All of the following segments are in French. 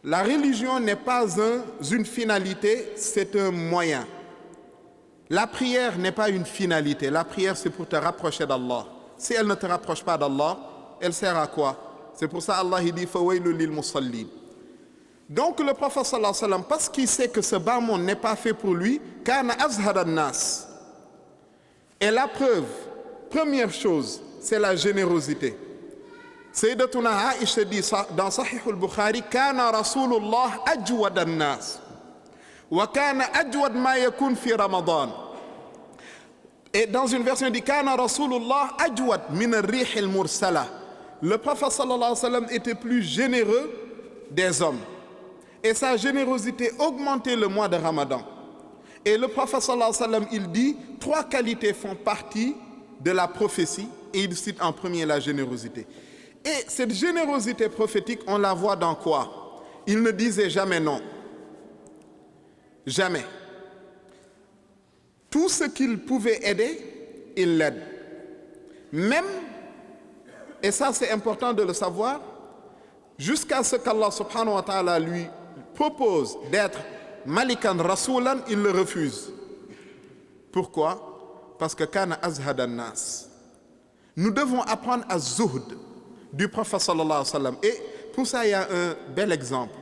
La religion n'est pas une finalité, c'est un moyen. La prière n'est pas une finalité. La prière, c'est pour te rapprocher d'Allah. Si elle ne te rapproche pas d'Allah, elle sert à quoi? C'est pour ça Allah il dit Fawailul lil musallin. Donc le prophète sallallahu alayhi wa sallam, parce qu'il sait que ce bas monde n'est pas fait pour lui, kana azhad an-nas. Et la preuve, première chose, c'est la générosité. Sayyidatuna Aïcha dit dans Sahih al-Bukhari, kana Rasulullah ajwad an-nas. Wa kana ajwad ma yakun fi Ramadan. Et dans une version, il dit kana Rasulullah ajwad min ar-rih al-mursala. Le prophète sallallahu alayhi wa sallam était plus généreux des hommes. Et sa générosité augmentait le mois de Ramadan. Et le prophète sallallahu alayhi wa sallam, il dit, 3 qualités font partie de la prophétie. Et il cite en premier la générosité. Et cette générosité prophétique, on la voit dans quoi? Il ne disait jamais non. Jamais. Tout ce qu'il pouvait aider, il l'aide. Même, et ça c'est important de le savoir, jusqu'à ce qu'Allah subhanahu wa ta'ala lui propose d'être Malikan Rasoulan, il le refuse. Pourquoi? Parce que Kana azhad an-nas. Nous devons apprendre à zuhd du prophète sallallahu alayhi wa sallam. Et pour ça, il y a un bel exemple.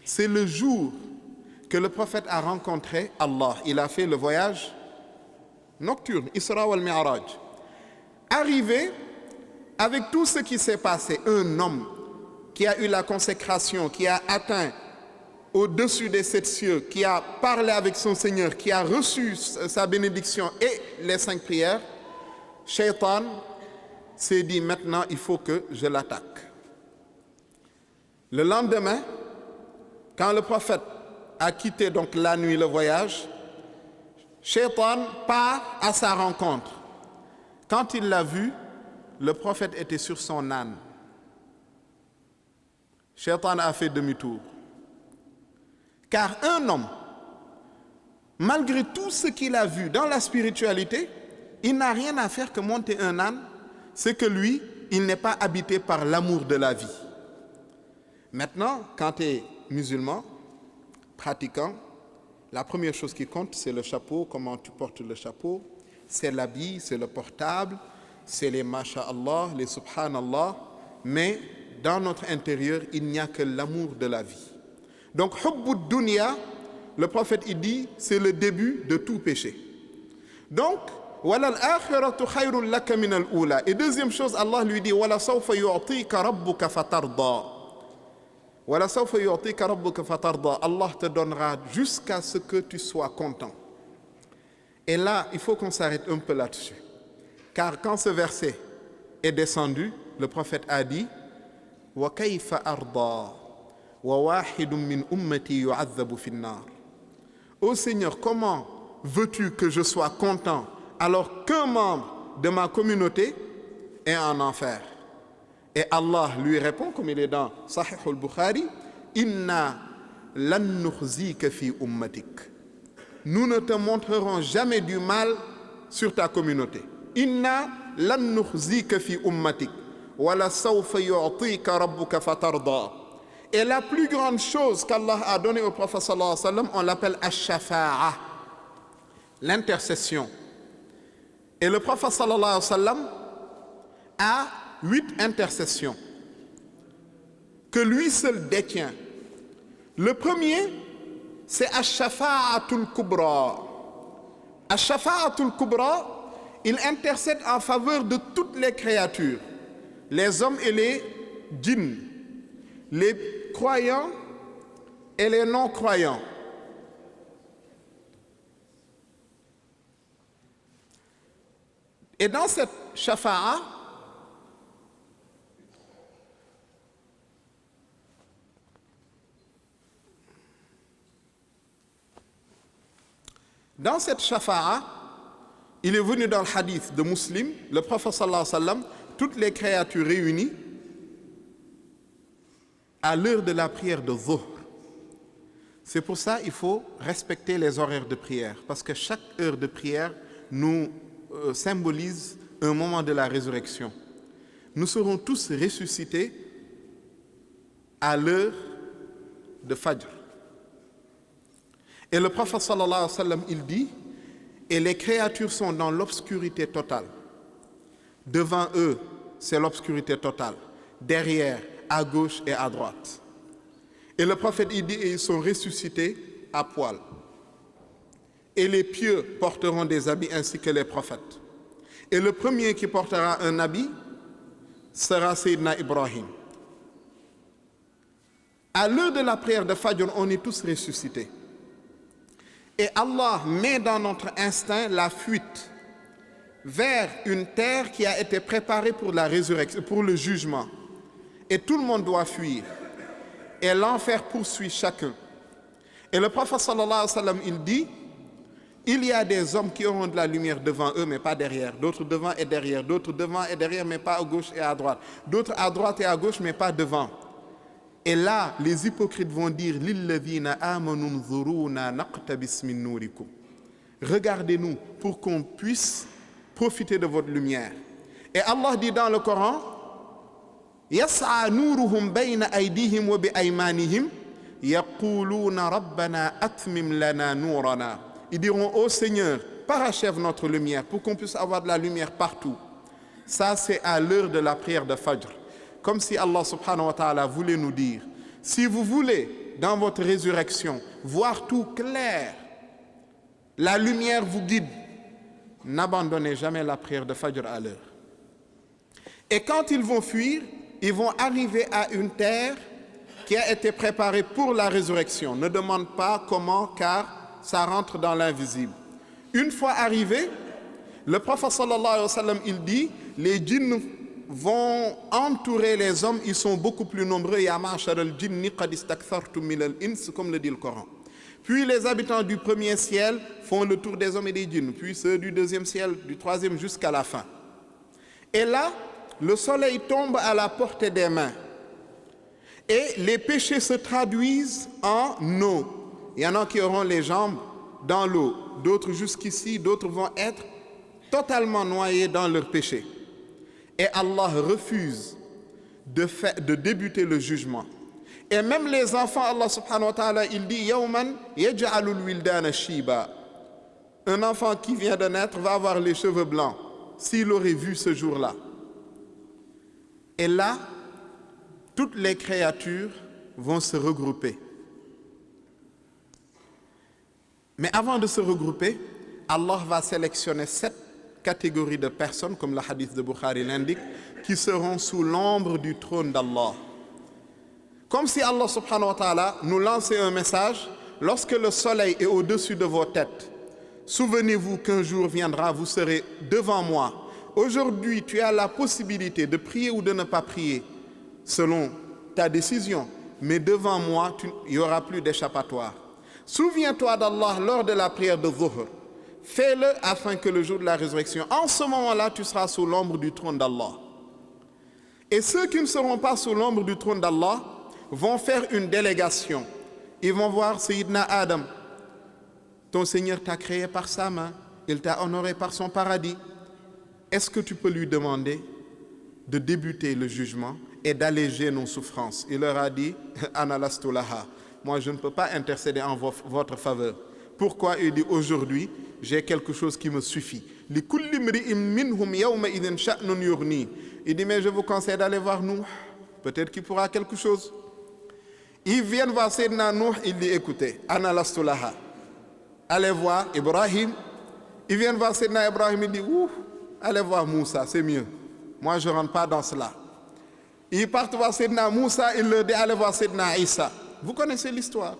C'est le jour que le prophète a rencontré Allah. Il a fait le voyage nocturne, Isra wal Mi'raj. Arrivé, avec tout ce qui s'est passé, un homme qui a eu la consécration, qui a atteint au-dessus des 7 cieux, qui a parlé avec son Seigneur, qui a reçu sa bénédiction et les 5 prières, Shaitan s'est dit maintenant il faut que je l'attaque. Le lendemain, quand le prophète a quitté donc la nuit le voyage, Shaitan part à sa rencontre. Quand il l'a vu, le prophète était sur son âne. Shaitan a fait demi-tour. Car un homme, malgré tout ce qu'il a vu dans la spiritualité, il n'a rien à faire que monter un âne. C'est que lui, il n'est pas habité par l'amour de la vie. Maintenant, quand tu es musulman, pratiquant, la première chose qui compte, c'est le chapeau, comment tu portes le chapeau, c'est l'habit, c'est le portable, c'est les masha'Allah, les subhanallah, mais dans notre intérieur, il n'y a que l'amour de la vie. Donc, hubbud dunya, le prophète il dit, c'est le début de tout péché. Donc, walal akhiratu khayrun laka min al-ula. Et deuxième chose, Allah lui dit, wala sawfa yu'tika rabbuka fatarda. Wala sawfa yu'tika rabbuka fatarda. Allah te donnera jusqu'à ce que tu sois content. Et là, il faut qu'on s'arrête un peu là-dessus. Car quand ce verset est descendu, le prophète a dit, wa kayfa arda. Ô Seigneur, comment veux-tu que je sois content alors qu'un membre de ma communauté est en enfer? Et Allah lui répond, comme il est dans Sahih al-Bukhari, Inna lan nukhzika fi ummatik. Nous ne te montrerons jamais du mal sur ta communauté. Inna lan nukhzika fi ummatik. Wala sawfa yu'tika rabbuka fatarda. Et la plus grande chose qu'Allah a donnée au prophète sallallahu alayhi wa sallam, on l'appelle ash-shafa'a, l'intercession. Et le prophète sallallahu alayhi wa sallam a 8 intercessions que lui seul détient. Le premier, c'est ash-shafa'atul kubra. Ash-shafa'atul kubra, il intercède en faveur de toutes les créatures, les hommes et les djinns, les croyants et les non-croyants. Et dans cette shafa'a, il est venu dans le hadith de Muslim, le prophète sallallahu alayhi wa sallam, toutes les créatures réunies, à l'heure de la prière de Dhuhr. C'est pour ça qu'il faut respecter les horaires de prière, parce que chaque heure de prière nous symbolise un moment de la résurrection. Nous serons tous ressuscités à l'heure de Fajr. Et le prophète sallallahu alayhi wa sallam, il dit, et les créatures sont dans l'obscurité totale. Devant eux, c'est l'obscurité totale. Derrière, à gauche et à droite. Et le prophète, il dit, et ils sont ressuscités à poil. Et les pieux porteront des habits ainsi que les prophètes. Et le premier qui portera un habit sera Sayyidina Ibrahim. À l'heure de la prière de Fajr, on est tous ressuscités. Et Allah met dans notre instinct la fuite vers une terre qui a été préparée pour la résurrection, pour le jugement. Et tout le monde doit fuir. Et l'enfer poursuit chacun. Et le prophète sallallahu alayhi wa sallam, il dit, il y a des hommes qui auront de la lumière devant eux, mais pas derrière. D'autres devant et derrière. D'autres devant et derrière, mais pas à gauche et à droite. D'autres à droite et à gauche, mais pas devant. Et là, les hypocrites vont dire, Lilladhina amanu nzuruna naqtabis min nurikum. Regardez-nous pour qu'on puisse profiter de votre lumière. Et Allah dit dans le Coran, Yas'a nuruhum bayna aydihim wa bi aymanihim yaquluna rabbana atmim lana nurana. Ils diront, ô Seigneur, parachève notre lumière pour qu'on puisse avoir de la lumière partout. Ça, c'est à l'heure de la prière de Fajr. Comme si Allah subhanahu wa ta'ala voulait nous dire, si vous voulez, dans votre résurrection, voir tout clair, la lumière vous guide, n'abandonnez jamais la prière de Fajr à l'heure. Et quand ils vont fuir, ils vont arriver à une terre qui a été préparée pour la résurrection. Ne demande pas comment, car ça rentre dans l'invisible. Une fois arrivé, le prophète sallallahu alayhi wa sallam, il dit, les djinns vont entourer les hommes, ils sont beaucoup plus nombreux, ya ma'shar al-jinni qad istakthartum min al-ins, comme le dit le Coran. Puis les habitants du premier ciel font le tour des hommes et des djinns, puis ceux du deuxième ciel, du troisième jusqu'à la fin. Et là, le soleil tombe à la portée des mains. Et les péchés se traduisent en eau. Il y en a qui auront les jambes dans l'eau, d'autres jusqu'ici, d'autres vont être totalement noyés dans leurs péchés. Et Allah refuse de débuter le jugement. Et même les enfants, Allah subhanahu wa ta'ala, il dit Yawman yaj'alul wildana shiba. Un enfant qui vient de naître va avoir les cheveux blancs, s'il aurait vu ce jour-là. Et là, toutes les créatures vont se regrouper. Mais avant de se regrouper, Allah va sélectionner 7 catégories de personnes, comme le hadith de Bukhari l'indique, qui seront sous l'ombre du trône d'Allah. Comme si Allah subhanahu wa ta'ala nous lançait un message, lorsque le soleil est au-dessus de vos têtes, souvenez-vous qu'un jour viendra, vous serez devant moi. Aujourd'hui, tu as la possibilité de prier ou de ne pas prier, selon ta décision, mais devant moi, il n'y aura plus d'échappatoire. Souviens-toi d'Allah lors de la prière de Dhuhr. Fais-le afin que le jour de la résurrection, en ce moment-là, tu seras sous l'ombre du trône d'Allah. Et ceux qui ne seront pas sous l'ombre du trône d'Allah vont faire une délégation. Ils vont voir Sayyidina Adam. Ton Seigneur t'a créé par sa main. Il t'a honoré par son paradis. Est-ce que tu peux lui demander de débuter le jugement et d'alléger nos souffrances? Il leur a dit, Ana lastu laha. Moi, je ne peux pas intercéder en votre faveur. Pourquoi? Il dit, aujourd'hui, j'ai quelque chose qui me suffit. Il dit, mais je vous conseille d'aller voir Nuh. Peut-être qu'il pourra quelque chose. Ils viennent voir Sayyidina Nuh, il dit, écoutez, Ana lastu laha. Allez voir Ibrahim. Ils viennent voir Sayyidina Ibrahim, il dit, allez voir Moussa, c'est mieux. Moi, je ne rentre pas dans cela. Ils partent voir Sayyidina Moussa, il leur dit, allez voir Sayyidina Isa. Vous connaissez l'histoire.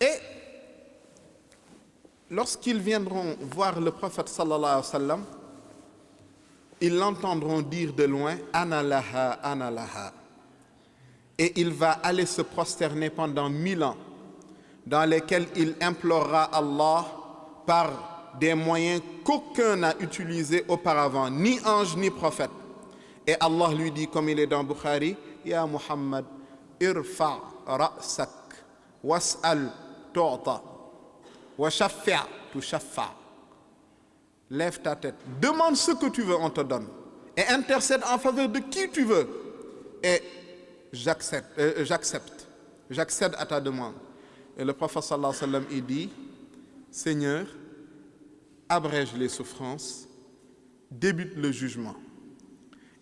Et lorsqu'ils viendront voir le prophète sallallahu alayhi wa sallam, ils l'entendront dire de loin, Ana laha, Ana laha. Et il va aller se prosterner pendant 1000 ans, dans lesquels il implorera Allah par des moyens qu'aucun n'a utilisés auparavant, ni ange ni prophète. Et Allah lui dit, comme il est dans Bukhari, Ya Muhammad, irfa' ra'sak, was'al tu'ta, wa shaffi' tushaffa'. Lève ta tête, demande ce que tu veux, on te donne. Et intercède en faveur de qui tu veux. Et j'accepte. j'accède à ta demande. Et le prophète sallallahu alayhi wa sallam, il dit, Seigneur, abrège les souffrances, débute le jugement.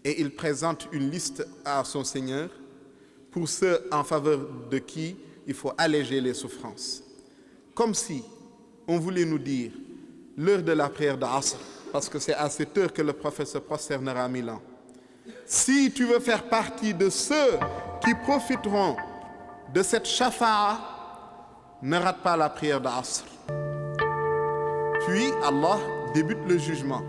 Et il présente une liste à son Seigneur pour ceux en faveur de qui il faut alléger les souffrances. Comme si on voulait nous dire l'heure de la prière d'Asr, parce que c'est à cette heure que le prophète se prosternera à 1000 ans. Si tu veux faire partie de ceux qui profiteront de cette shafa'a, ne rate pas la prière d'Asr. Puis Allah débute le jugement.